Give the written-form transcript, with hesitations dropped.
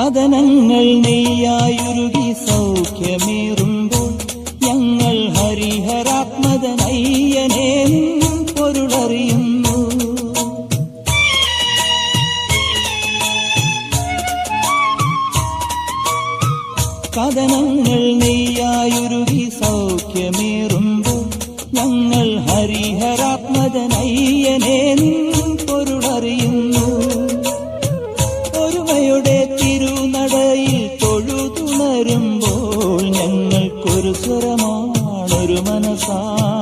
കഥനങ്ങൾ നെയ്യായുരുകി സൗഖ്യമേറുമ്പോൾ ഞങ്ങൾ ഹരിഹരാത്മജനയ്യനേ പൊരുളറിയുന്നു. കഥനങ്ങൾ നെയ്യായുരുകി സൗഖ്യമേറുമ്പോൾ ഞങ്ങൾ ഹരിഹരാത്മജനയ്യനേ പൊരുളറിയുന്നു. ഒരുമയുടെ തിരുനടയിൽ തൊഴുതുണരുമ്പോൾ ഞങ്ങൾക്കൊരു സ്വരമാണൊരു മനസ്സാണ്